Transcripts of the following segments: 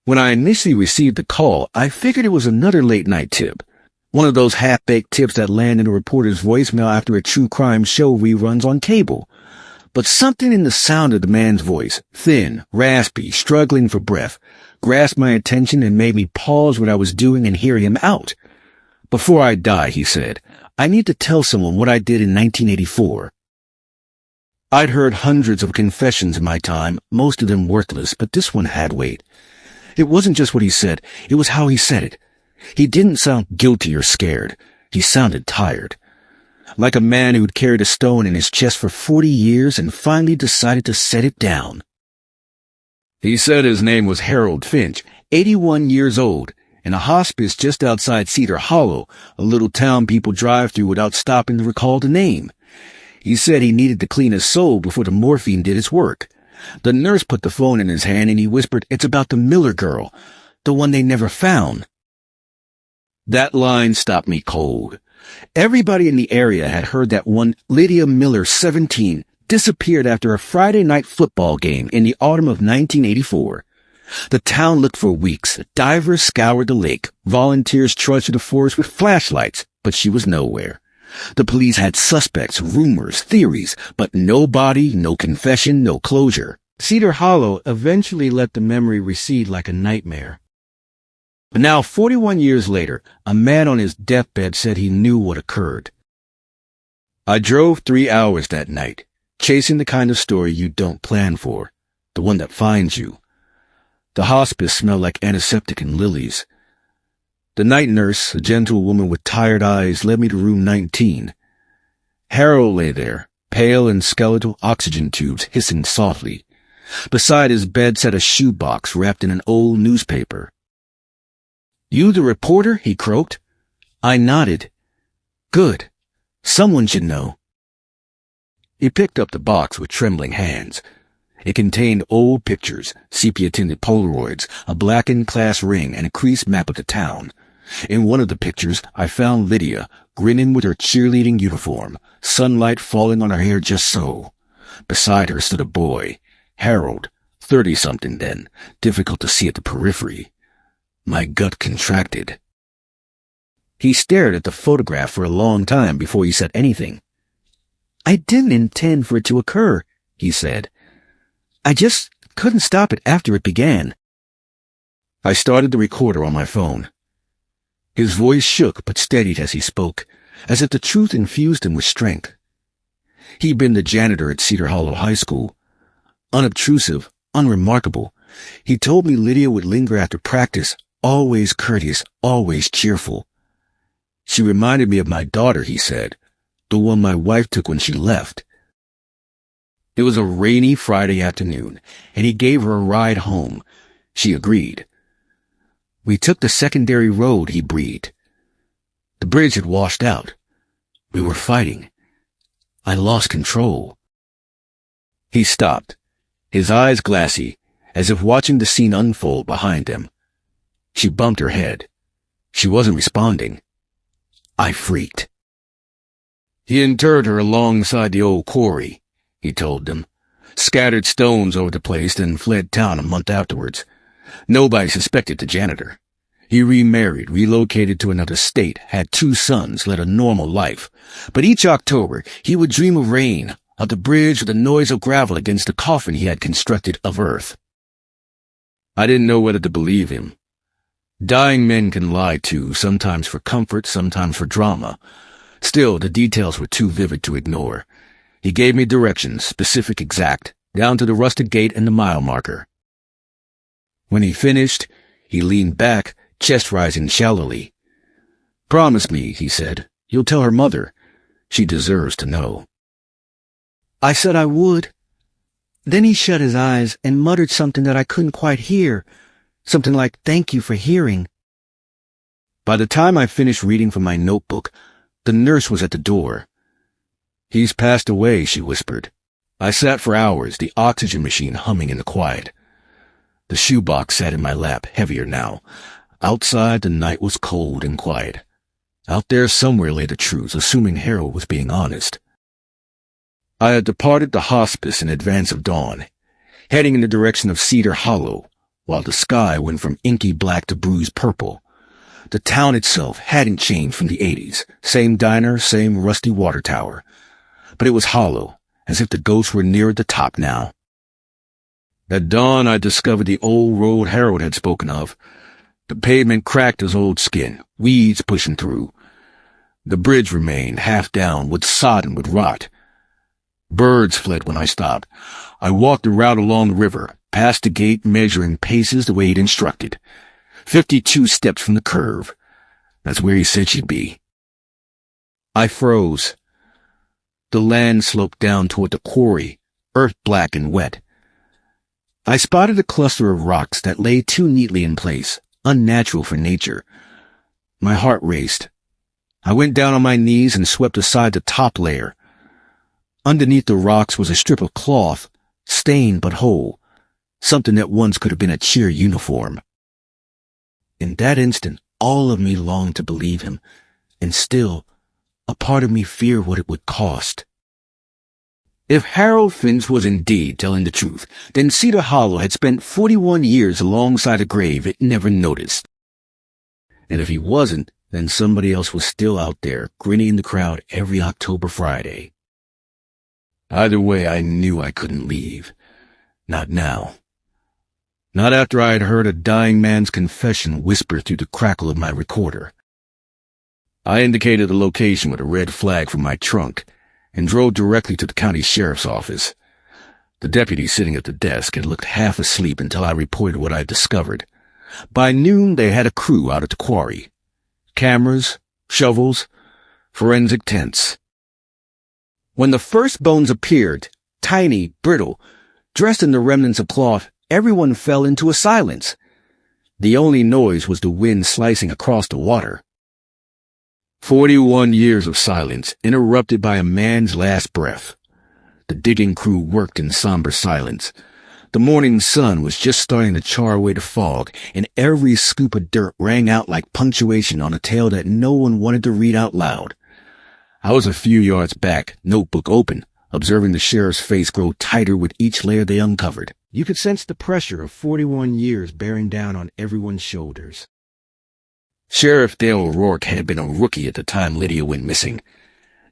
When I initially received the call, I figured it was another late-night tip. One of those half-baked tips that land in a reporter's voicemail after a true crime show reruns on cable. But something in the sound of the man's voice, thin, raspy, struggling for breath, grasped my attention and made me pause what I was doing and hear him out. "Before I die," he said, "I need to tell someone what I did in 1984. I'd heard hundreds of confessions in my time, most of them worthless, but this one had weight. It wasn't just what he said, it was how he said it. He didn't sound guilty or scared. He sounded tired. Like a man who'd carried a stone in his chest for 40 years and finally decided to set it down. He said his name was Harold Finch, 81 years old, in a hospice just outside Cedar Hollow, a little town people drive through without stopping to recall the name. He said he needed to clean his soul before the morphine did its work. The nurse put the phone in his hand and he whispered, "It's about the Miller girl, the one they never found." That line stopped me cold. Everybody in the area had heard that one Lydia Miller, 17, disappeared after a Friday night football game in the autumn of 1984. The town looked for weeks. Divers scoured the lake. Volunteers trudged through the forest with flashlights, but she was nowhere. The police had suspects, rumors, theories, but no body, no confession, no closure. Cedar Hollow eventually let the memory recede like a nightmare. But now, 41 years later, a man on his deathbed said he knew what occurred. I drove 3 hours that night, chasing the kind of story you don't plan for, the one that finds you. The hospice smelled like antiseptic and lilies. The night nurse, a gentle woman with tired eyes, led me to room 19. Harold lay there, pale and skeletal, oxygen tubes hissing softly. Beside his bed sat a shoebox wrapped in an old newspaper. "You the reporter?" he croaked. I nodded. "Good. Someone should know." He picked up the box with trembling hands. It contained old pictures, sepia-tinted Polaroids, a blackened class ring, and a creased map of the town. In one of the pictures, I found Lydia, grinning with her cheerleading uniform, sunlight falling on her hair just so. Beside her stood a boy, Harold, 30-something then, difficult to see at the periphery. My gut contracted. He stared at the photograph for a long time before he said anything. "I didn't intend for it to occur," he said. "I just couldn't stop it after it began." I started the recorder on my phone. His voice shook but steadied as he spoke, as if the truth infused him with strength. He'd been the janitor at Cedar Hollow High School. Unobtrusive, unremarkable. He told me Lydia would linger after practice, always courteous, always cheerful. "She reminded me of my daughter," he said, "the one my wife took when she left." It was a rainy Friday afternoon, and he gave her a ride home. She agreed. "We took the secondary road," he breathed. The bridge had washed out. We were fighting. I lost control. He stopped, his eyes glassy, as if watching the scene unfold behind him. She bumped her head. She wasn't responding. I freaked. "He interred her alongside the old quarry," he told them. "Scattered stones over the place, then fled town a month afterwards. Nobody suspected the janitor. He remarried, relocated to another state, had 2 sons, led a normal life. But each October, he would dream of rain, of the bridge with the noise of gravel against the coffin he had constructed of earth." I didn't know whether to believe him. Dying men can lie too, sometimes for comfort, sometimes for drama. Still, the details were too vivid to ignore. He gave me directions, specific, exact, down to the rusted gate and the mile marker. When he finished, he leaned back, chest rising shallowly. "Promise me," he said, "you'll tell her mother. She deserves to know." I said I would. Then he shut his eyes and muttered something that I couldn't quite hear, something like, "Thank you for hearing." By the time I finished reading from my notebook, the nurse was at the door. "He's passed away," she whispered. I sat for hours, the oxygen machine humming in the quiet. The shoebox sat in my lap, heavier now. Outside, the night was cold and quiet. Out there somewhere lay the truth, assuming Harold was being honest. I had departed the hospice in advance of dawn, heading in the direction of Cedar Hollow, while the sky went from inky black to bruised purple. The town itself hadn't changed from the 80s. Same diner, same rusty water tower. But it was hollow, as if the ghosts were nearer the top now. At dawn, I discovered the old road Harold had spoken of. The pavement cracked as old skin, weeds pushing through. The bridge remained, half down, sodden with rot. Birds fled when I stopped. I walked the route along the river, past the gate, measuring paces the way he'd instructed. 52 steps from the curve. That's where he said she'd be. I froze. The land sloped down toward the quarry, earth black and wet. I spotted a cluster of rocks that lay too neatly in place, unnatural for nature. My heart raced. I went down on my knees and swept aside the top layer. Underneath the rocks was a strip of cloth, stained but whole, something that once could have been a cheer uniform. In that instant, all of me longed to believe him, and still, a part of me feared what it would cost. If Harold Finch was indeed telling the truth, then Cedar Hollow had spent 41 years alongside a grave it never noticed. And if he wasn't, then somebody else was still out there, grinning in the crowd every October Friday. Either way, I knew I couldn't leave. Not now. Not after I had heard a dying man's confession whisper through the crackle of my recorder. I indicated the location with a red flag from my trunk and drove directly to the county sheriff's office. The deputy sitting at the desk had looked half asleep until I reported what I had discovered. By noon, they had a crew out at the quarry. Cameras, shovels, forensic tents. When the first bones appeared, tiny, brittle, dressed in the remnants of cloth, everyone fell into a silence. The only noise was the wind slicing across the water. 41 years of silence, interrupted by a man's last breath. The digging crew worked in somber silence. The morning sun was just starting to char away the fog, and every scoop of dirt rang out like punctuation on a tale that no one wanted to read out loud. I was a few yards back, notebook open, observing the sheriff's face grow tighter with each layer they uncovered. You could sense the pressure of 41 years bearing down on everyone's shoulders. Sheriff Dale O'Rourke had been a rookie at the time Lydia went missing.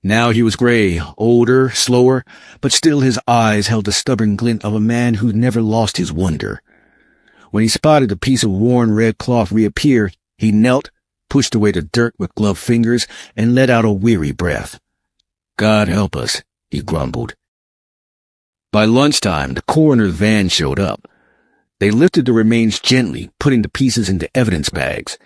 Now he was gray, older, slower, but still his eyes held the stubborn glint of a man who'd never lost his wonder. When he spotted a piece of worn red cloth reappear, he knelt, pushed away the dirt with gloved fingers, and let out a weary breath. "God help us," he grumbled. By lunchtime, the coroner's van showed up. They lifted the remains gently, putting the pieces into evidence bags.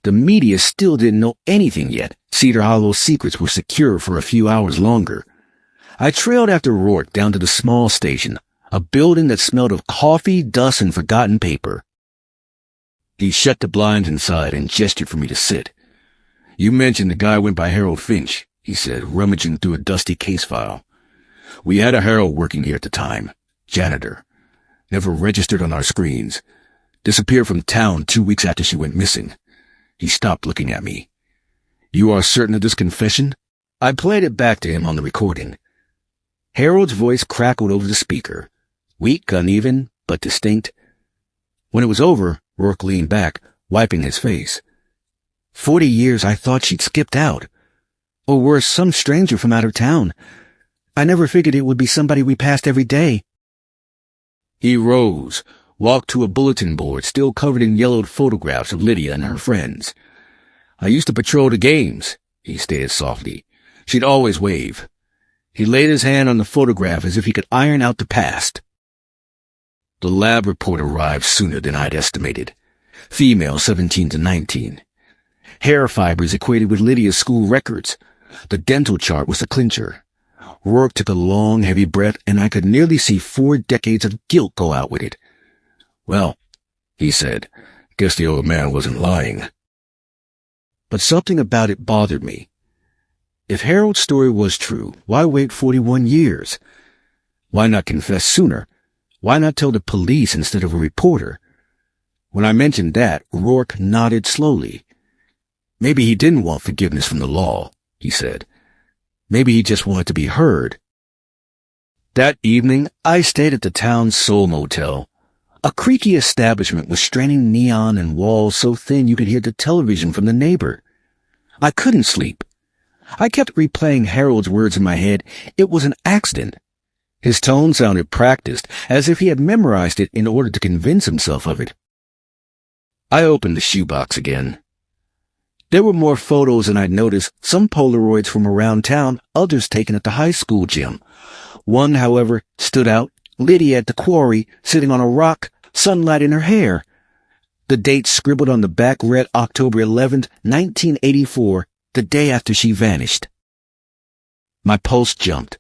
The media still didn't know anything yet. Cedar Hollow's secrets were secure for a few hours longer. I trailed after Rourke down to the small station, a building that smelled of coffee, dust, and forgotten paper. He shut the blinds inside and gestured for me to sit. "You mentioned the guy went by Harold Finch," he said, rummaging through a dusty case file. "We had a Harold working here at the time. Janitor. Never registered on our screens. Disappeared from town 2 weeks after she went missing." He stopped looking at me. "You are certain of this confession?" I played it back to him on the recording. Harold's voice crackled over the speaker. Weak, uneven, but distinct. When it was over, Rourke leaned back, wiping his face. 40 years I thought she'd skipped out. Or worse, some stranger from out of town. I never figured it would be somebody we passed every day. He rose, walked to a bulletin board still covered in yellowed photographs of Lydia and her friends. "I used to patrol the games," he stated softly. "She'd always wave." He laid his hand on the photograph as if he could iron out the past. The lab report arrived sooner than I'd estimated. Female, 17 to 19. Hair fibers equated with Lydia's school records. The dental chart was a clincher. Rourke took a long, heavy breath, and I could nearly see 4 decades of guilt go out with it. "Well," he said, "guess the old man wasn't lying." But something about it bothered me. If Harold's story was true, why wait 41 years? Why not confess sooner? Why not tell the police instead of a reporter? When I mentioned that, Rourke nodded slowly. "Maybe he didn't want forgiveness from the law," he said. "Maybe he just wanted to be heard." That evening, I stayed at the town's Soul Motel, A creaky establishment with straining neon and walls so thin you could hear the television from the neighbor. I couldn't sleep. I kept replaying Harold's words in my head. It was an accident. His tone sounded practiced, as if he had memorized it in order to convince himself of it. I opened the shoebox again. There were more photos than I'd noticed, some Polaroids from around town, others taken at the high school gym. One, however, stood out. Lydia at the quarry, sitting on a rock, sunlight in her hair. The date scribbled on the back read October 11th, 1984, the day after she vanished. My pulse jumped.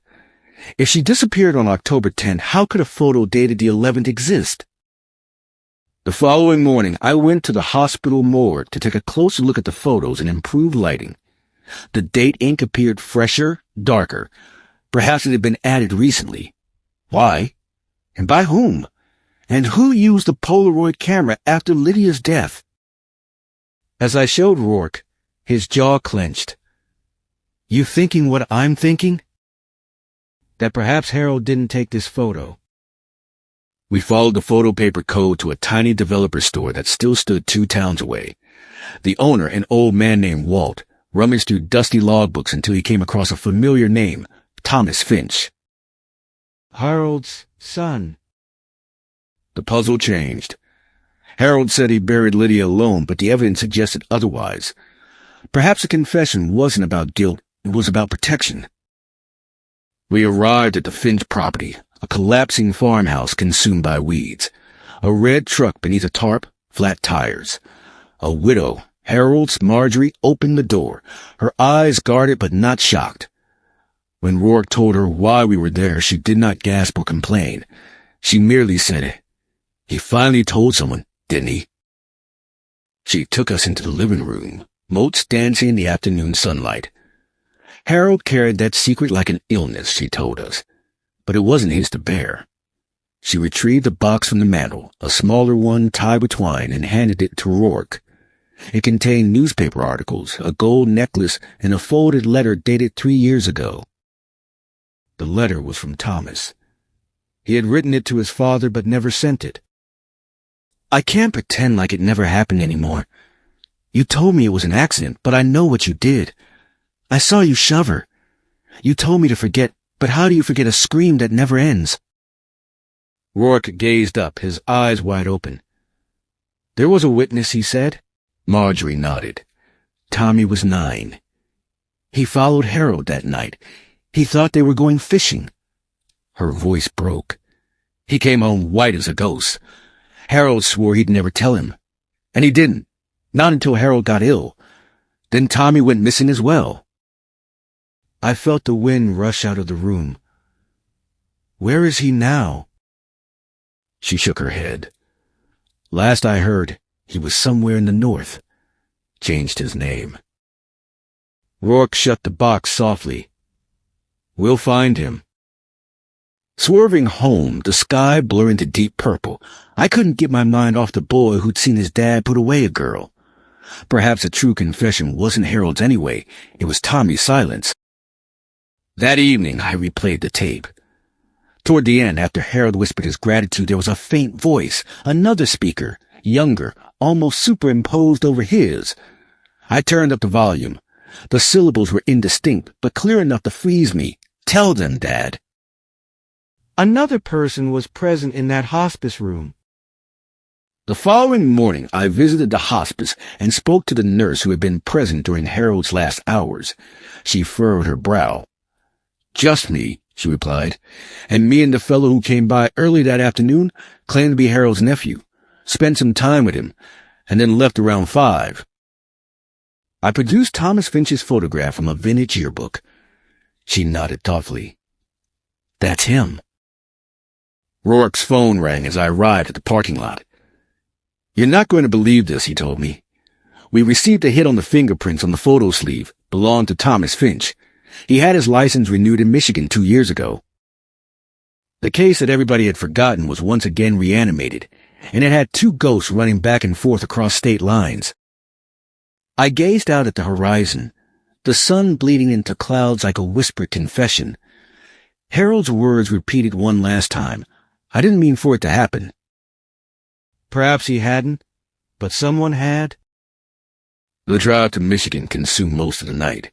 If she disappeared on October 10th, how could a photo dated the 11th exist? The following morning, I went to the hospital morgue to take a closer look at the photos and improved lighting. The date ink appeared fresher, darker. Perhaps it had been added recently. Why? And by whom? And who used the Polaroid camera after Lydia's death? As I showed Rourke, his jaw clenched. You thinking what I'm thinking? That perhaps Harold didn't take this photo. We followed the photo paper code to a tiny developer store that still stood 2 towns away. The owner, an old man named Walt, rummaged through dusty logbooks until he came across a familiar name, Thomas Finch. Harold's son. The puzzle changed. Harold said he buried Lydia alone, but the evidence suggested otherwise. Perhaps the confession wasn't about guilt, it was about protection. We arrived at the Finch property, a collapsing farmhouse consumed by weeds. A red truck beneath a tarp, flat tires. A widow, Harold's Marjorie, opened the door, her eyes guarded but not shocked. When Rourke told her why we were there, she did not gasp or complain. She merely said, "He finally told someone, didn't he?" She took us into the living room, motes dancing in the afternoon sunlight. Harold carried that secret like an illness, she told us, but it wasn't his to bear. She retrieved a box from the mantel, a smaller one tied with twine, and handed it to Rourke. It contained newspaper articles, a gold necklace, and a folded letter dated 3 years ago. The letter was from Thomas. He had written it to his father but never sent it. I can't pretend like it never happened anymore. You told me it was an accident, but I know what you did. I saw you shove her. You told me to forget, but how do you forget a scream that never ends? Rourke gazed up, his eyes wide open. There was a witness, he said. Marjorie nodded. Tommy was 9. He followed Harold that night. He thought they were going fishing. Her voice broke. He came home white as a ghost. Harold swore he'd never tell him. And he didn't. Not until Harold got ill. Then Tommy went missing as well. I felt the wind rush out of the room. Where is he now? She shook her head. Last I heard, he was somewhere in the north. Changed his name. Rourke shut the box softly. We'll find him. Swerving home, the sky blurred into deep purple. I couldn't get my mind off the boy who'd seen his dad put away a girl. Perhaps a true confession wasn't Harold's anyway. It was Tommy's silence. That evening, I replayed the tape. Toward the end, after Harold whispered his gratitude, there was a faint voice, another speaker, younger, almost superimposed over his. I turned up the volume. The syllables were indistinct, but clear enough to freeze me. Tell them, Dad. Another person was present in that hospice room. The following morning, I visited the hospice and spoke to the nurse who had been present during Harold's last hours. She furrowed her brow. Just me, she replied, and me and the fellow who came by early that afternoon claimed to be Harold's nephew, spent some time with him, and then left around 5. I produced Thomas Finch's photograph from a vintage yearbook. She nodded thoughtfully. That's him. Rourke's phone rang as I arrived at the parking lot. You're not going to believe this, he told me. We received a hit on the fingerprints on the photo sleeve, belonged to Thomas Finch. He had his license renewed in Michigan 2 years ago. The case that everybody had forgotten was once again reanimated, and it had 2 ghosts running back and forth across state lines. I gazed out at the horizon, the sun bleeding into clouds like a whispered confession. Harold's words repeated one last time. I didn't mean for it to happen. Perhaps he hadn't, but someone had. The drive to Michigan consumed most of the night.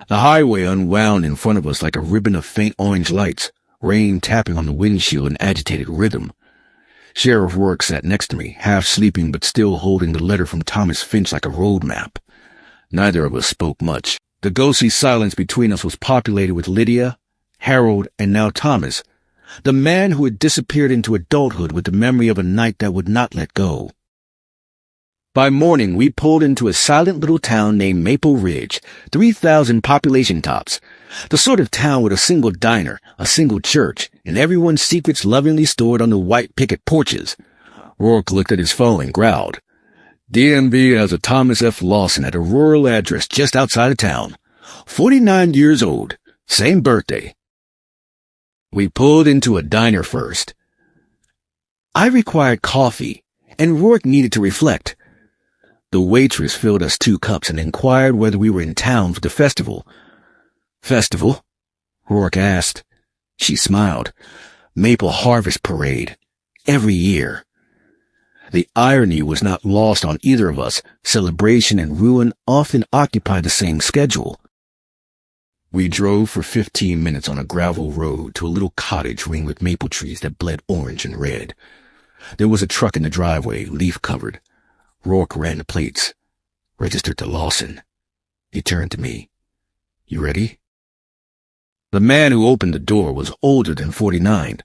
The highway unwound in front of us like a ribbon of faint orange lights, rain tapping on the windshield in agitated rhythm. Sheriff Rourke sat next to me, half sleeping but still holding the letter from Thomas Finch like a road map. Neither of us spoke much. The ghostly silence between us was populated with Lydia, Harold, and now Thomas, the man who had disappeared into adulthood with the memory of a night that would not let go. By morning, we pulled into a silent little town named Maple Ridge, 3,000 population tops. The sort of town with a single diner, a single church, and everyone's secrets lovingly stored under white picket porches. Rourke looked at his phone and growled. DMV has a Thomas F. Lawson at a rural address just outside of town. 49 years old. Same birthday. We pulled into a diner first. I required coffee, and Rourke needed to reflect. The waitress filled us 2 cups and inquired whether we were in town for the festival. Festival? Rourke asked. She smiled. Maple Harvest Parade. Every year. The irony was not lost on either of us. Celebration and ruin often occupy the same schedule. We drove for 15 minutes on a gravel road to a little cottage ringed with maple trees that bled orange and red. There was a truck in the driveway, leaf-covered. Rourke ran the plates. Registered to Lawson. He turned to me. You ready? The man who opened the door was older than 49.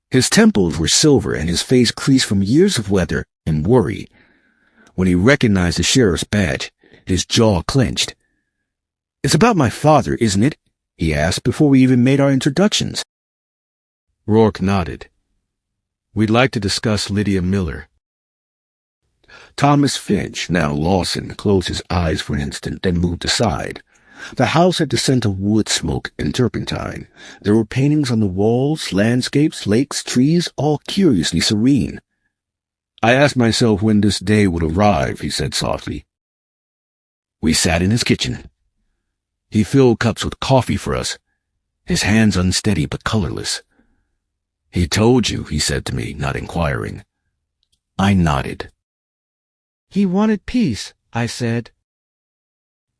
His temples were silver and his face creased from years of weather and worry. When he recognized the sheriff's badge, his jaw clenched. It's about my father, isn't it? He asked before we even made our introductions. Rourke nodded. We'd like to discuss Lydia Miller. Thomas Finch, now Lawson, closed his eyes for an instant, then moved aside. The house had the scent of wood smoke and turpentine. There were paintings on the walls, landscapes, lakes, trees, all curiously serene. I asked myself when this day would arrive, he said softly. We sat in his kitchen. He filled cups with coffee for us, his hands unsteady but colorless. He told you, he said to me, not inquiring. I nodded. He wanted peace, I said.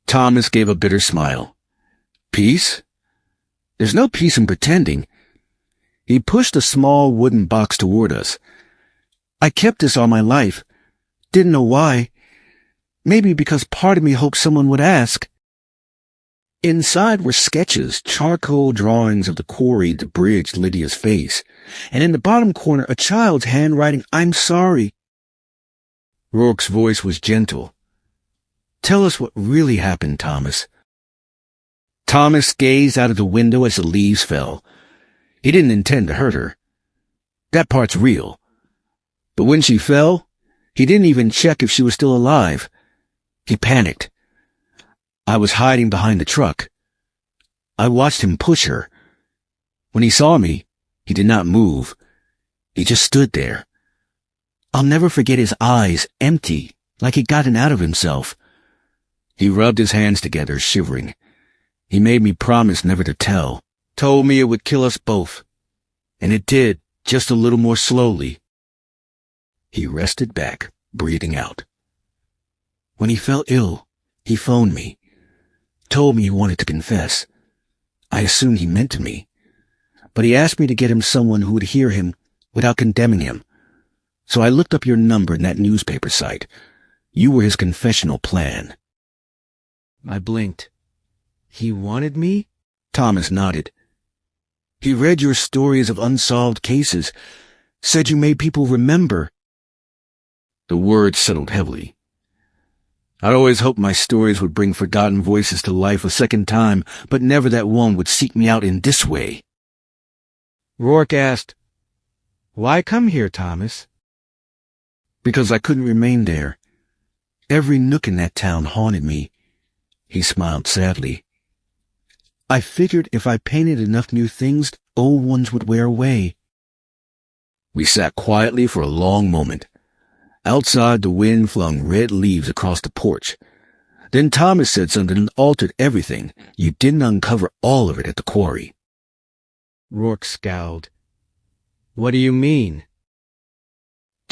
Thomas gave a bitter smile. Peace? There's no peace in pretending. He pushed a small wooden box toward us. I kept this all my life. Didn't know why. Maybe because part of me hoped someone would ask. Inside were sketches, charcoal drawings of the quarry that bridged Lydia's face, and in the bottom corner a child's hand writing, I'm sorry. Rourke's voice was gentle. Tell us what really happened, Thomas. Thomas gazed out of the window as the leaves fell. He didn't intend to hurt her. That part's real. But when she fell, he didn't even check if she was still alive. He panicked. I was hiding behind the truck. I watched him push her. When he saw me, he did not move. He just stood there. I'll never forget his eyes, empty, like he'd gotten out of himself. He rubbed his hands together, shivering. He made me promise never to tell. Told me it would kill us both. And it did, just a little more slowly. He rested back, breathing out. When he felt ill, he phoned me. Told me he wanted to confess. I assumed he meant to me. But he asked me to get him someone who would hear him without condemning him. So I looked up your number in that newspaper site. You were his confessional plan. I blinked. He wanted me? Thomas nodded. He read your stories of unsolved cases, said you made people remember. The words settled heavily. I'd always hoped my stories would bring forgotten voices to life a second time, but never that one would seek me out in this way. Rourke asked, Why come here, Thomas? Because I couldn't remain there. Every nook in that town haunted me. He smiled sadly. I figured if I painted enough new things, old ones would wear away. We sat quietly for a long moment. Outside, the wind flung red leaves across the porch. Then Thomas said something that altered everything. You didn't uncover all of it at the quarry. Rourke scowled. What do you mean?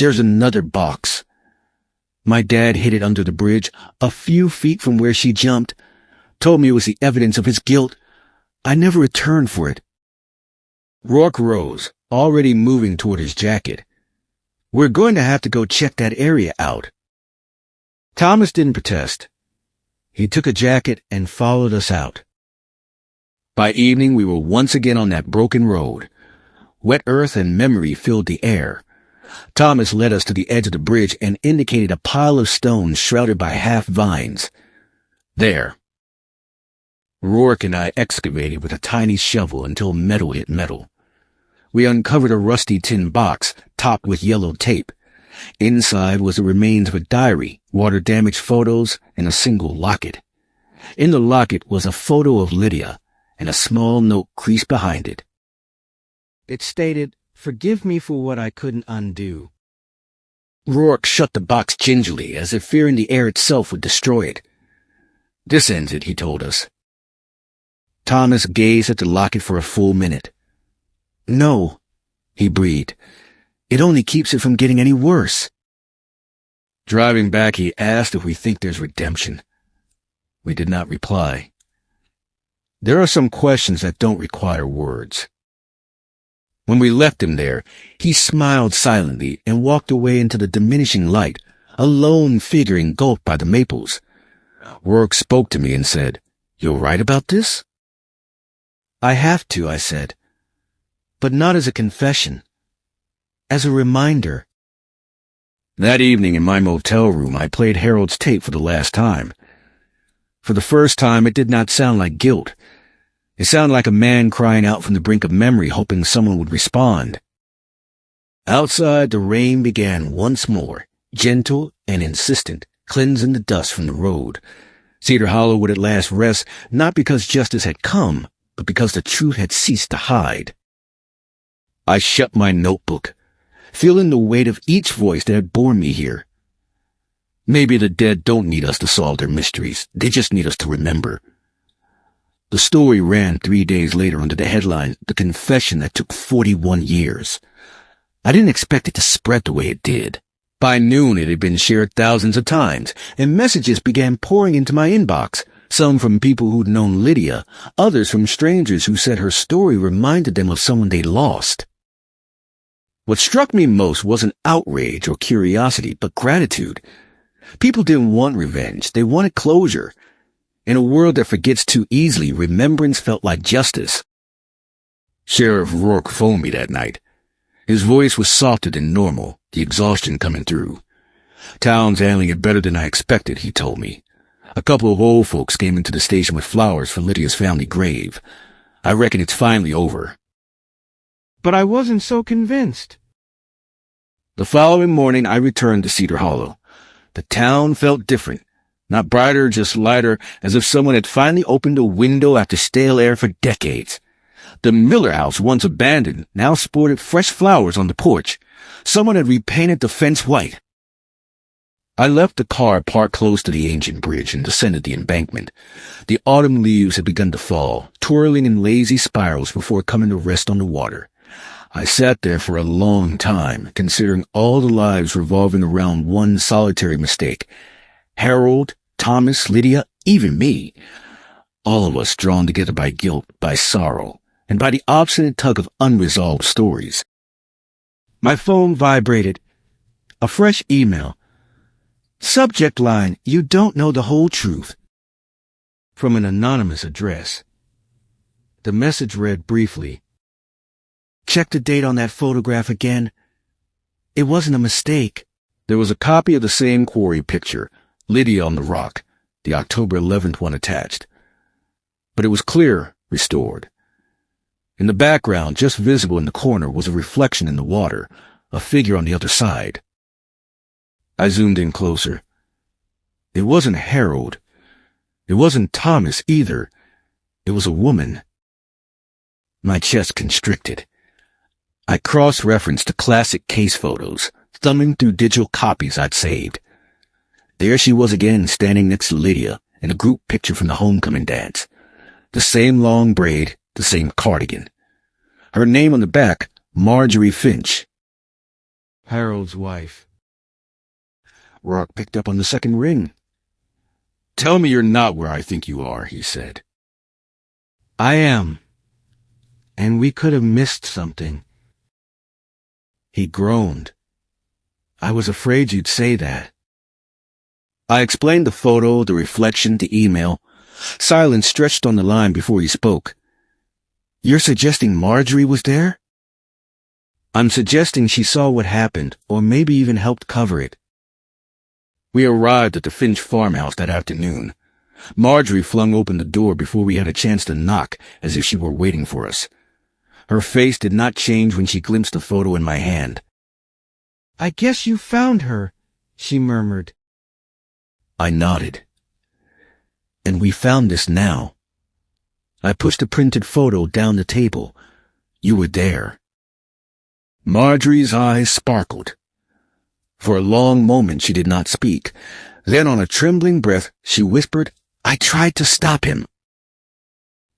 There's another box. My dad hid it under the bridge, a few feet from where she jumped. Told me it was the evidence of his guilt. I never returned for it. Rourke rose, already moving toward his jacket. We're going to have to go check that area out. Thomas didn't protest. He took a jacket and followed us out. By evening, we were once again on that broken road. Wet earth and memory filled the air. Thomas led us to the edge of the bridge and indicated a pile of stones shrouded by half vines. There. Rourke and I excavated with a tiny shovel until metal hit metal. We uncovered a rusty tin box topped with yellow tape. Inside was the remains of a diary, water-damaged photos, and a single locket. In the locket was a photo of Lydia, and a small note creased behind it. It stated, "Forgive me for what I couldn't undo." Rourke shut the box gingerly, as if fearing the air itself would destroy it. "This ends it," he told us. Thomas gazed at the locket for a full minute. "No," he breathed. "It only keeps it from getting any worse." Driving back, he asked if we think there's redemption. We did not reply. There are some questions that don't require words. When we left him there, he smiled silently and walked away into the diminishing light, a lone figure engulfed by the maples. Rourke spoke to me and said, "You'll write about this?" "I have to," I said. "But not as a confession. As a reminder." That evening in my motel room, I played Harold's tape for the last time. For the first time, it did not sound like guilt. It sounded like a man crying out from the brink of memory, hoping someone would respond. Outside, the rain began once more, gentle and insistent, cleansing the dust from the road. Cedar Hollow would at last rest, not because justice had come, but because the truth had ceased to hide. I shut my notebook, feeling the weight of each voice that had borne me here. Maybe the dead don't need us to solve their mysteries. They just need us to remember. The story ran 3 days later under the headline, "The Confession That Took 41 Years. I didn't expect it to spread the way it did. By noon, it had been shared thousands of times, and messages began pouring into my inbox, some from people who'd known Lydia, others from strangers who said her story reminded them of someone they lost. What struck me most wasn't outrage or curiosity, but gratitude. People didn't want revenge. They wanted closure. In a world that forgets too easily, remembrance felt like justice. Sheriff Rourke phoned me that night. His voice was softer than normal, the exhaustion coming through. "Town's handling it better than I expected," he told me. "A couple of old folks came into the station with flowers for Lydia's family grave. I reckon it's finally over." But I wasn't so convinced. The following morning, I returned to Cedar Hollow. The town felt different. Not brighter, just lighter, as if someone had finally opened a window after stale air for decades. The Miller house, once abandoned, now sported fresh flowers on the porch. Someone had repainted the fence white. I left the car parked close to the ancient bridge and descended the embankment. The autumn leaves had begun to fall, twirling in lazy spirals before coming to rest on the water. I sat there for a long time, considering all the lives revolving around one solitary mistake. Harold, Thomas, Lydia, even me. All of us drawn together by guilt, by sorrow, and by the obstinate tug of unresolved stories. My phone vibrated. A fresh email. Subject line, "You don't know the whole truth." From an anonymous address. The message read briefly, "Check the date on that photograph again. It wasn't a mistake." There was a copy of the same quarry picture, Lydia on the rock, the October 11th one attached. But it was clear, restored. In the background, just visible in the corner, was a reflection in the water, a figure on the other side. I zoomed in closer. It wasn't Harold. It wasn't Thomas either. It was a woman. My chest constricted. I cross-referenced the classic case photos, thumbing through digital copies I'd saved. There she was again, standing next to Lydia, in a group picture from the homecoming dance. The same long braid, the same cardigan. Her name on the back, Marjorie Finch. Harold's wife. Rourke picked up on the second ring. "Tell me you're not where I think you are," he said. "I am. And we could have missed something." He groaned. "I was afraid you'd say that." I explained the photo, the reflection, the email. Silence stretched on the line before he spoke. "You're suggesting Marjorie was there?" "I'm suggesting she saw what happened, or maybe even helped cover it." We arrived at the Finch farmhouse that afternoon. Marjorie flung open the door before we had a chance to knock, as if she were waiting for us. Her face did not change when she glimpsed the photo in my hand. "I guess you found her," she murmured. I nodded. "And we found this now." I pushed the printed photo down the table. You were there. Marjorie's eyes sparkled. For a long moment she did not speak. Then on a trembling breath she whispered, "I tried to stop him."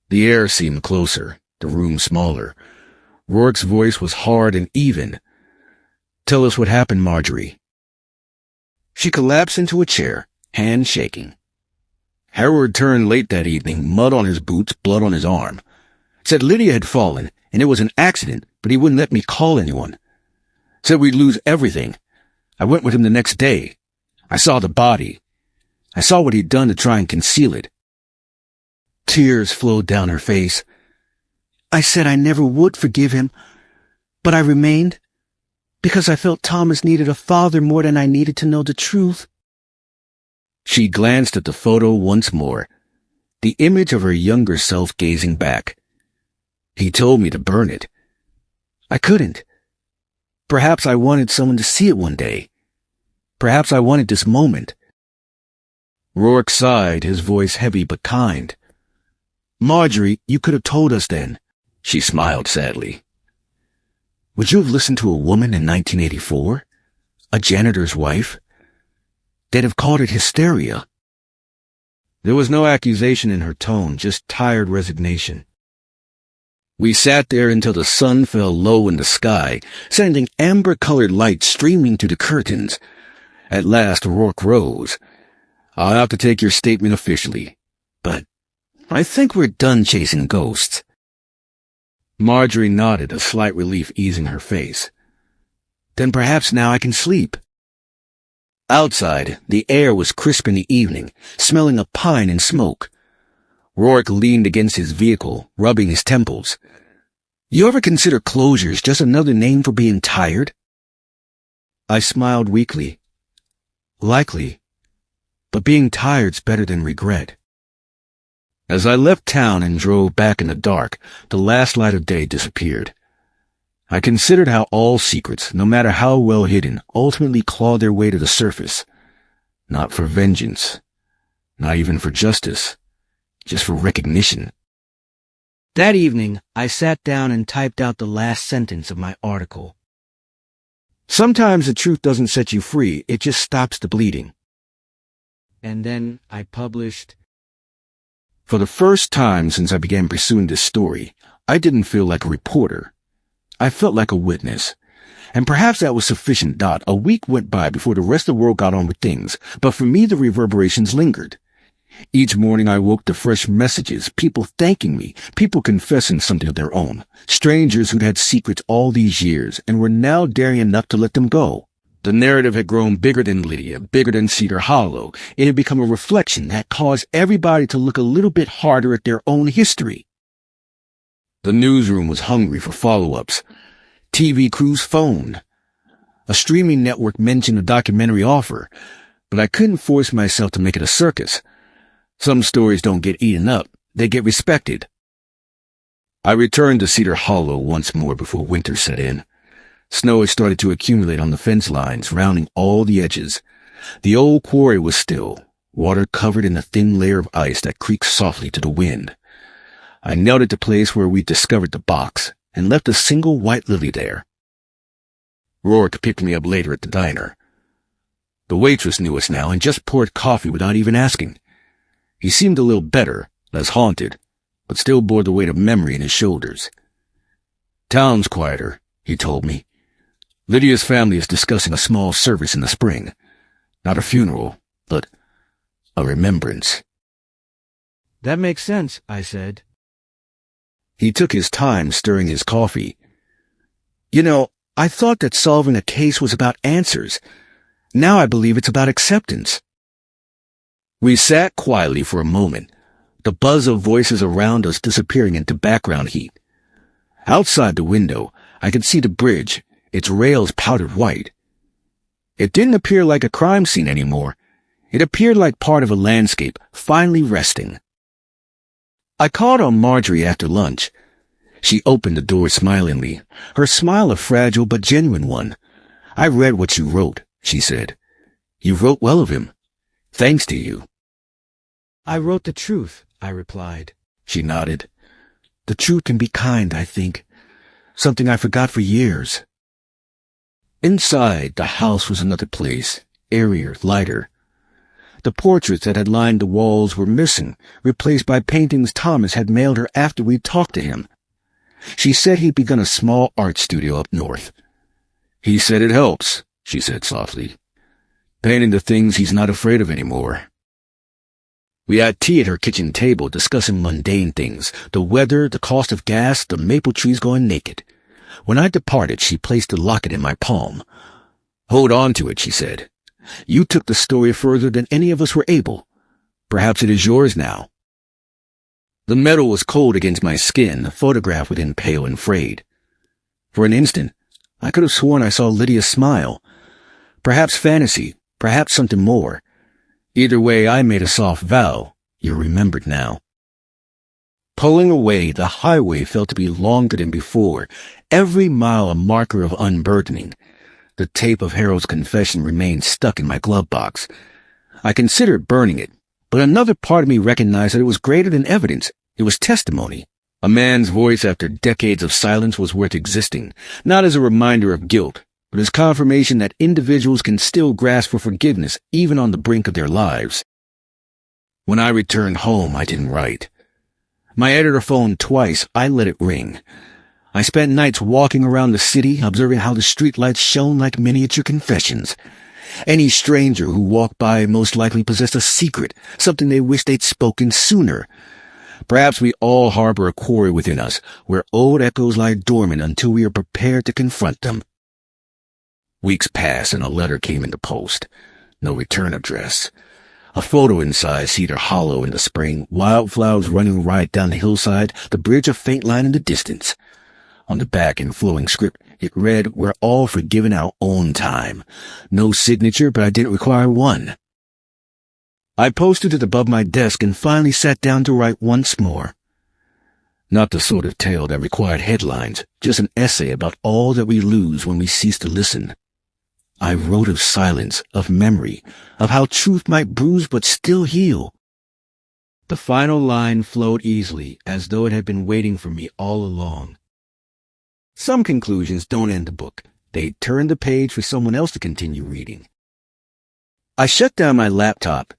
The air seemed closer, the room smaller. Rourke's voice was hard and even. "Tell us what happened, Marjorie." She collapsed into a chair, hands shaking. "Harold returned late that evening, mud on his boots, blood on his arm. Said Lydia had fallen, and it was an accident, but he wouldn't let me call anyone. Said we'd lose everything. I went with him the next day. I saw the body. I saw what he'd done to try and conceal it." Tears flowed down her face. "I said I never would forgive him, but I remained, because I felt Thomas needed a father more than I needed to know the truth." She glanced at the photo once more, the image of her younger self gazing back. "He told me to burn it. I couldn't. Perhaps I wanted someone to see it one day. Perhaps I wanted this moment." Rourke sighed, his voice heavy but kind. "Marjorie, you could have told us then." She smiled sadly. "Would you have listened to a woman in 1984? A janitor's wife? They'd have called it hysteria." There was no accusation in her tone, just tired resignation. We sat there until the sun fell low in the sky, sending amber-colored light streaming through the curtains. At last, Rourke rose. "I'll have to take your statement officially, but I think we're done chasing ghosts." Marjorie nodded, a slight relief easing her face. "Then perhaps now I can sleep." Outside, the air was crisp in the evening, smelling of pine and smoke. Rourke leaned against his vehicle, rubbing his temples. "You ever consider closures just another name for being tired?" I smiled weakly. "Likely, but being tired's better than regret." As I left town and drove back in the dark, the last light of day disappeared. I considered how all secrets, no matter how well hidden, ultimately claw their way to the surface. Not for vengeance, not even for justice, just for recognition. That evening, I sat down and typed out the last sentence of my article. Sometimes the truth doesn't set you free, it just stops the bleeding. And then I published. For the first time since I began pursuing this story, I didn't feel like a reporter. I felt like a witness. And perhaps that was sufficient. A week went by before the rest of the world got on with things, but for me the reverberations lingered. Each morning I woke to fresh messages, people thanking me, people confessing something of their own, strangers who'd had secrets all these years and were now daring enough to let them go. The narrative had grown bigger than Lydia, bigger than Cedar Hollow. It had become a reflection that caused everybody to look a little bit harder at their own history. The newsroom was hungry for follow-ups. TV crews phoned. A streaming network mentioned a documentary offer, but I couldn't force myself to make it a circus. Some stories don't get eaten up, they get respected. I returned to Cedar Hollow once more before winter set in. Snow had started to accumulate on the fence lines, rounding all the edges. The old quarry was still, water covered in a thin layer of ice that creaked softly to the wind. I knelt at the place where we'd discovered the box and left a single white lily there. Rourke picked me up later at the diner. The waitress knew us now and just poured coffee without even asking. He seemed a little better, less haunted, but still bore the weight of memory in his shoulders. "Town's quieter," he told me. Lydia's family is discussing a small service in the spring. Not a funeral, but a remembrance. That makes sense, I said. He took his time stirring his coffee. You know, I thought that solving a case was about answers. Now I believe it's about acceptance. We sat quietly for a moment, the buzz of voices around us disappearing into background heat. Outside the window, I could see the bridge, its rails powdered white. It didn't appear like a crime scene anymore. It appeared like part of a landscape, finally resting. I called on Marjorie after lunch. She opened the door smilingly, her smile a fragile but genuine one. I read what you wrote, she said. You wrote well of him. Thanks to you. I wrote the truth, I replied. She nodded. The truth can be kind, I think. Something I forgot for years. Inside, the house was another place, airier, lighter. The portraits that had lined the walls were missing, replaced by paintings Thomas had mailed her after we'd talked to him. She said he'd begun a small art studio up north. He said it helps, she said softly. Painting the things he's not afraid of anymore. We had tea at her kitchen table discussing mundane things, the weather, the cost of gas, the maple trees going naked. When I departed, she placed the locket in my palm. Hold on to it, she said. You took the story further than any of us were able. Perhaps it is yours now. The metal was cold against my skin, the photograph within pale and frayed. For an instant, I could have sworn I saw Lydia smile. Perhaps fantasy, perhaps something more. Either way, I made a soft vow. You're remembered now. Pulling away, the highway felt to be longer than before, every mile a marker of unburdening. The tape of Harold's confession remained stuck in my glove box. I considered burning it, but another part of me recognized that it was greater than evidence. It was testimony. A man's voice after decades of silence was worth existing, not as a reminder of guilt, but as confirmation that individuals can still grasp for forgiveness even on the brink of their lives. When I returned home, I didn't write. My editor phoned twice. I let it ring. I spent nights walking around the city, observing how the streetlights shone like miniature confessions. Any stranger who walked by most likely possessed a secret, something they wished they'd spoken sooner. Perhaps we all harbor a quarry within us, where old echoes lie dormant until we are prepared to confront them. Weeks passed and a letter came in the post. No return address. A photo inside Cedar Hollow in the spring, wildflowers running right down the hillside, the bridge a faint line in the distance. On the back in flowing script, it read, We're all forgiven our own time. No signature, but I didn't require one. I posted it above my desk and finally sat down to write once more. Not the sort of tale that required headlines, just an essay about all that we lose when we cease to listen. I wrote of silence, of memory, of how truth might bruise but still heal. The final line flowed easily, as though it had been waiting for me all along. Some conclusions don't end the book. They turn the page for someone else to continue reading. I shut down my laptop,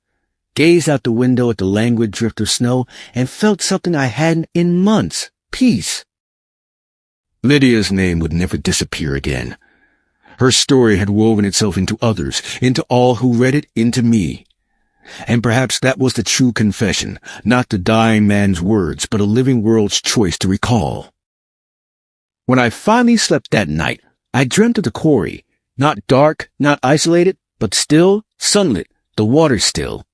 gazed out the window at the languid drift of snow, and felt something I hadn't in months. Peace. Lydia's name would never disappear again. Her story had woven itself into others, into all who read it, into me. And perhaps that was the true confession, not the dying man's words, but a living world's choice to recall. When I finally slept that night, I dreamt of the quarry, not dark, not isolated, but still, sunlit, the water still.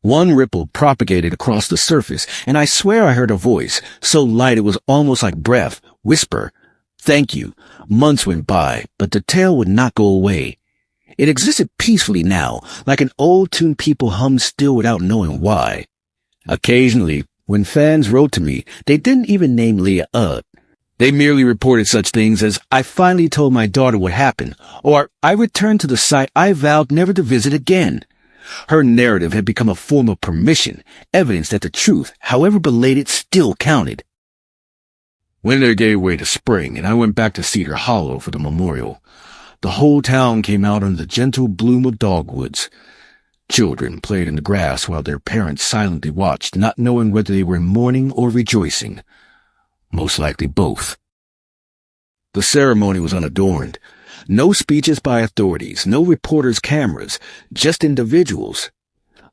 One ripple propagated across the surface, and I swear I heard a voice, so light it was almost like breath, whisper, Thank you. Months went by, but the tale would not go away. It existed peacefully now, like an old tune people hummed still without knowing why. Occasionally, when fans wrote to me, they didn't even name Leah Udd. They merely reported such things as, I finally told my daughter what happened, or I returned to the site I vowed never to visit again. Her narrative had become a form of permission, evidence that the truth, however belated, still counted. Winter gave way to spring, and I went back to Cedar Hollow for the memorial. The whole town came out under the gentle bloom of dogwoods. Children played in the grass while their parents silently watched, not knowing whether they were mourning or rejoicing. Most likely both. The ceremony was unadorned. No speeches by authorities, no reporters' cameras, just individuals.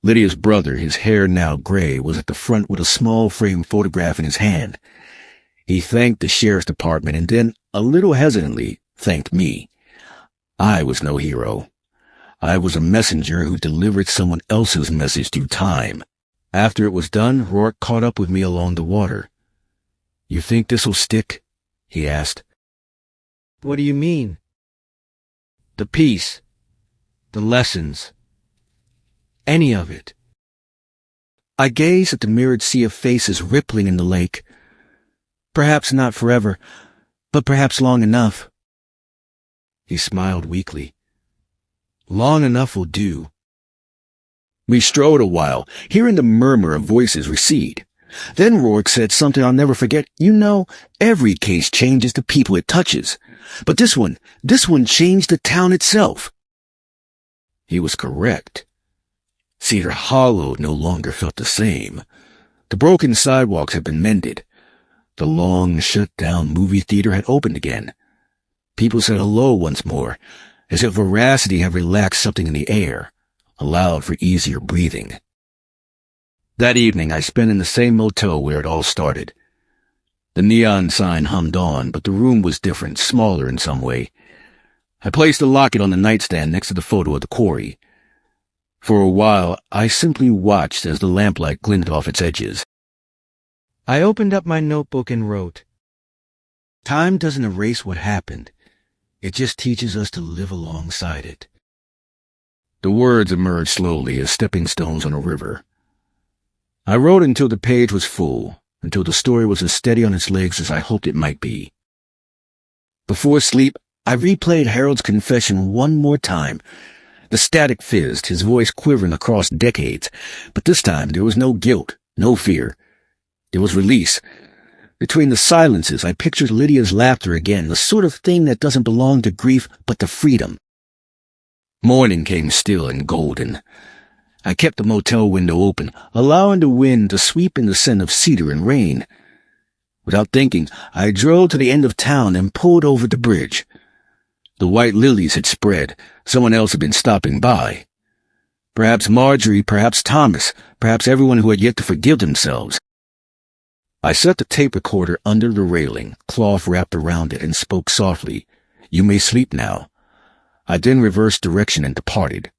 Lydia's brother, his hair now gray, was at the front with a small framed photograph in his hand. He thanked the sheriff's department and then, a little hesitantly, thanked me. I was no hero. I was a messenger who delivered someone else's message through time. After it was done, Rourke caught up with me along the water. "You think this'll stick?" he asked. What do you mean? "The piece. The lessons. Any of it." I gazed at the mirrored sea of faces rippling in the lake. "Perhaps not forever, but perhaps long enough." He smiled weakly. "Long enough will do." We strode a while, hearing the murmur of voices recede. Then Rourke said something I'll never forget. "You know, every case changes the people it touches. But this one changed the town itself." He was correct. Cedar Hollow no longer felt the same. The broken sidewalks had been mended. The long, shut-down movie theater had opened again. People said hello once more, as if veracity had relaxed something in the air, allowed for easier breathing. That evening I spent in the same motel where it all started. The neon sign hummed on, but the room was different, smaller in some way. I placed the locket on the nightstand next to the photo of the quarry. For a while, I simply watched as the lamplight glinted off its edges. I opened up my notebook and wrote, "Time doesn't erase what happened. It just teaches us to live alongside it." The words emerged slowly as stepping stones on a river. I wrote until the page was full, until the story was as steady on its legs as I hoped it might be. Before sleep, I replayed Harold's confession one more time. The static fizzed, his voice quivering across decades, but this time there was no guilt, no fear. There was release. Between the silences, I pictured Lydia's laughter again, the sort of thing that doesn't belong to grief, but to freedom. Morning came still and golden. I kept the motel window open, allowing the wind to sweep in the scent of cedar and rain. Without thinking, I drove to the end of town and pulled over the bridge. The white lilies had spread. Someone else had been stopping by. Perhaps Marjorie, perhaps Thomas, perhaps everyone who had yet to forgive themselves. I set the tape recorder under the railing, cloth wrapped around it, and spoke softly. "You may sleep now." I then reversed direction and departed.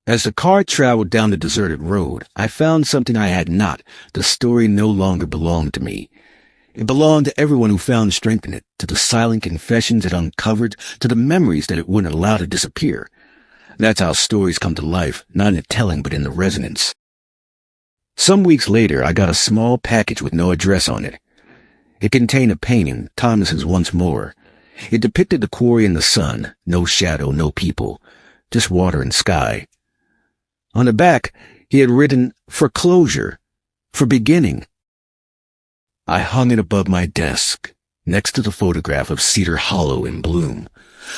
As the car traveled down the deserted road, I found something I had not. The story no longer belonged to me. It belonged to everyone who found strength in it, to the silent confessions it uncovered, to the memories that it wouldn't allow to disappear. That's how stories come to life, not in the telling but in the resonance. Some weeks later, I got a small package with no address on it. It contained a painting, Thomas's once more. It depicted the quarry in the sun, no shadow, no people, just water and sky. On the back, he had written, "For closure, for beginning." I hung it above my desk, next to the photograph of Cedar Hollow in bloom.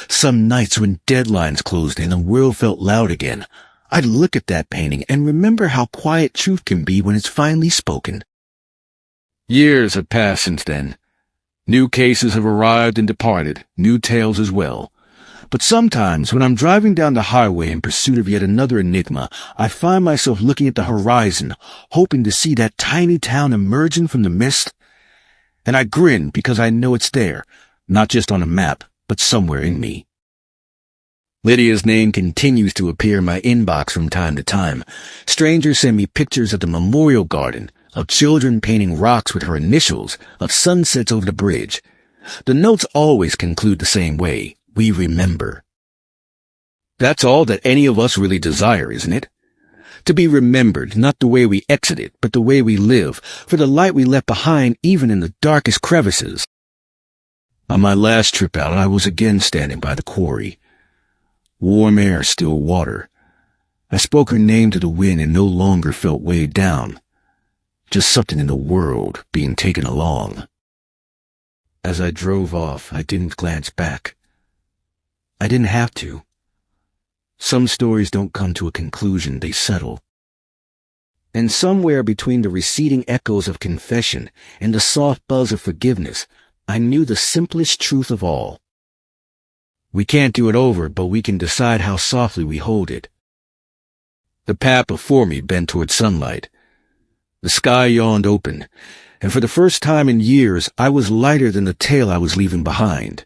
Some nights when deadlines closed in and the world felt loud again, I'd look at that painting and remember how quiet truth can be when it's finally spoken. Years have passed since then. New cases have arrived and departed, new tales as well. But sometimes, when I'm driving down the highway in pursuit of yet another enigma, I find myself looking at the horizon, hoping to see that tiny town emerging from the mist. And I grin because I know it's there, not just on a map, but somewhere in me. Lydia's name continues to appear in my inbox from time to time. Strangers send me pictures of the memorial garden, of children painting rocks with her initials, of sunsets over the bridge. The notes always conclude the same way. We remember. That's all that any of us really desire, isn't it? To be remembered, not the way we exited, but the way we live, for the light we left behind even in the darkest crevices. On my last trip out, I was again standing by the quarry. Warm air, still water. I spoke her name to the wind and no longer felt weighed down. Just something in the world being taken along. As I drove off, I didn't glance back. I didn't have to. Some stories don't come to a conclusion, they settle. And somewhere between the receding echoes of confession and the soft buzz of forgiveness, I knew the simplest truth of all. We can't do it over, but we can decide how softly we hold it. The path before me bent toward sunlight. The sky yawned open, and for the first time in years, I was lighter than the tale I was leaving behind.